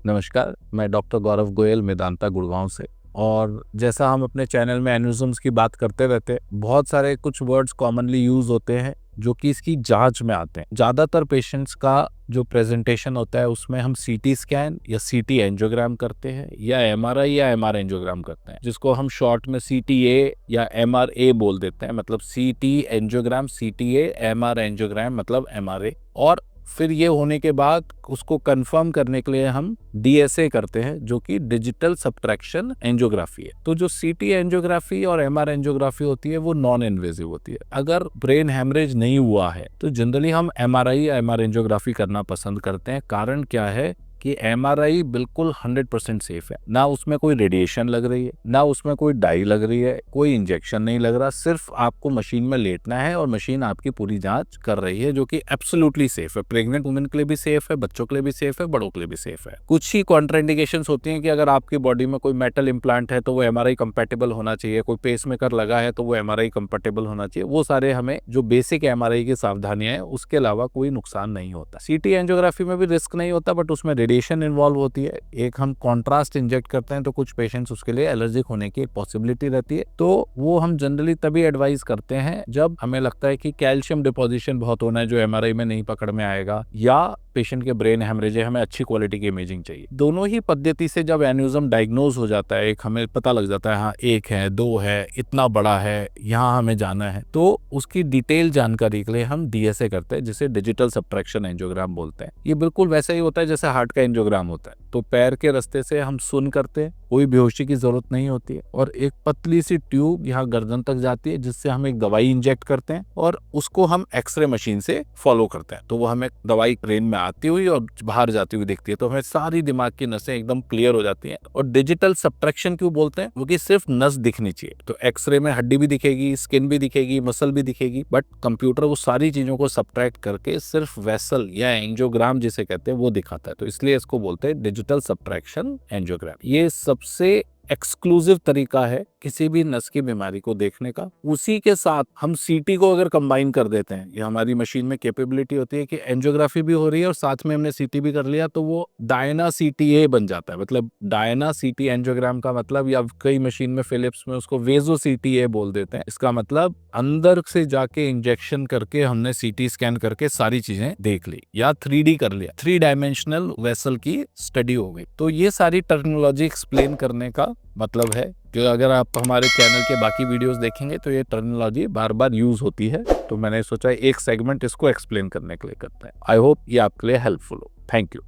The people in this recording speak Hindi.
नमस्कार, मैं डॉक्टर गौरव गोयल मेदांता गुड़गांव से। और जैसा हम अपने चैनल में एन्यूरिज्म्स की बात करते रहते हैं, बहुत सारे कुछ वर्ड्स कॉमनली यूज होते हैं जो कि इसकी जांच में आते हैं। ज़्यादातर पेशेंट्स का जो प्रेजेंटेशन होता है उसमें हम सीटी स्कैन या सीटी एंजियोग्राम करते हैं या एमआरआई या एमआर एंजियोग्राम करते हैं, जिसको हम शॉर्ट में सीटीए या एमआरए बोल देते हैं। मतलब सीटी एंजियोग्राम, सीटीए, एमआर एंजियोग्राम मतलब एमआरए। और फिर ये होने के बाद उसको कंफर्म करने के लिए हम डीएसए करते हैं, जो कि डिजिटल सबट्रैक्शन एंजियोग्राफी है। तो जो सीटी एंजियोग्राफी और एमआर एंजियोग्राफी होती है वो नॉन इन्वेजिव होती है। अगर ब्रेन हैमरेज नहीं हुआ है तो जनरली हम एमआरआई या एमआर एंजियोग्राफी करना पसंद करते हैं। कारण क्या है कि एमआरआई बिल्कुल 100% सेफ है। ना उसमें कोई रेडिएशन लग रही है, ना उसमें कोई डाई लग रही है, कोई इंजेक्शन नहीं लग रहा। सिर्फ आपको मशीन में लेटना है और मशीन आपकी पूरी जांच कर रही है, जो कि एब्सोल्युटली सेफ है। प्रेग्नेंट वुमेन के लिए भी सेफ है, बच्चों के लिए भी सेफ है, बड़ों के लिए भी सेफ है। कुछ ही कॉन्ट्राइंडिकेशंस होती हैं कि अगर आपकी बॉडी में कोई मेटल इंप्लांट है तो वो एमआरआई कंपैटिबल होना चाहिए, कोई पेसमेकर लगा है तो वो एमआरआई कंपैटिबल होना चाहिए। वो सारे हमें जो बेसिक एमआरआई की सावधानियां हैं उसके अलावा कोई नुकसान नहीं होता। सीटी एंजियोग्राफी में भी रिस्क नहीं होता, बट उसमें रेडिएशन इन्वॉल्व होती है। एक हम कॉन्ट्रास्ट इंजेक्ट करते हैं तो कुछ पेशेंट्स उसके लिए एलर्जिक होने की एक पॉसिबिलिटी रहती है। तो वो हम जनरली तभी एडवाइस करते हैं जब हमें लगता है कि कैल्शियम डिपोजिशन बहुत होना है जो एमआरआई में नहीं पकड़ में आएगा, या पेशेंट के ब्रेन हेमरेज है, हमें अच्छी क्वालिटी की इमेजिंग चाहिए। दोनों ही पद्धति से जब एन्यूरिज्म डायग्नोज हो जाता है, एक हमें पता लग जाता है हाँ एक है, दो है, इतना बड़ा है, यहाँ हमें जाना है, तो उसकी डिटेल जानकारी के लिए हम डीएसए करते हैं, जिसे डिजिटल सबट्रैक्शन एंजियोग्राम बोलते हैं। ये बिल्कुल वैसा ही होता है जैसे हार्ट का एंजियोग्राम होता है। तो पैर के रास्ते से हम सुन करते हैं, कोई बेहोशी की जरूरत नहीं होती है, और एक पतली सी ट्यूब यहाँ गर्दन तक जाती है जिससे हम एक दवाई इंजेक्ट करते हैं और उसको हम एक्सरे मशीन से फॉलो करते हैं। तो वो हमें दवाई ब्रेन में आती हुई और बाहर जाती हुई दिखती है, तो हमें सारी दिमाग की नसें एकदम क्लियर हो जाती हैं। और डिजिटल सबट्रैक्शन क्यों बोलते हैं? क्योंकि सिर्फ नस दिखनी चाहिए। तो एक्सरे में हड्डी भी दिखेगी, स्किन भी दिखेगी, मसल भी दिखेगी, बट कंप्यूटर वो सारी चीजों को सबट्रैक्ट करके सिर्फ वेसल या एंजियोग्राम जिसे कहते हैं वो दिखाता है। तो इसलिए इसको बोलते हैं डिजिटल सबट्रैक्शन एंजियोग्राम। ये सबसे एक्सक्लूसिव तरीका है किसी भी नस की बीमारी को देखने का। उसी के साथ हम सीटी को अगर कंबाइन कर देते हैं, ये हमारी मशीन में कैपेबिलिटी होती है कि एंजियोग्राफी भी हो रही है और साथ में हमने सीटी भी कर लिया, तो वो डायना सीटीए बन जाता है। मतलब डायना सीटी एंजियोग्राम का मतलब, या कई मशीन में फिलिप्स में उसको वेजो सीटीए बोल देते हैं। इसका मतलब अंदर से जाके इंजेक्शन करके हमने सीटी स्कैन करके सारी चीजें देख ली या 3D कर लिया, 3 डायमेंशनल वेसल की स्टडी हो गई। तो ये सारी टर्मिनोलॉजी एक्सप्लेन करने का मतलब है कि अगर आप हमारे चैनल के बाकी वीडियोस देखेंगे तो ये टर्मिनोलॉजी बार बार यूज होती है। तो मैंने सोचा एक सेगमेंट इसको एक्सप्लेन करने के लिए करते हैं। आई होप ये आपके लिए हेल्पफुल हो। Thank you.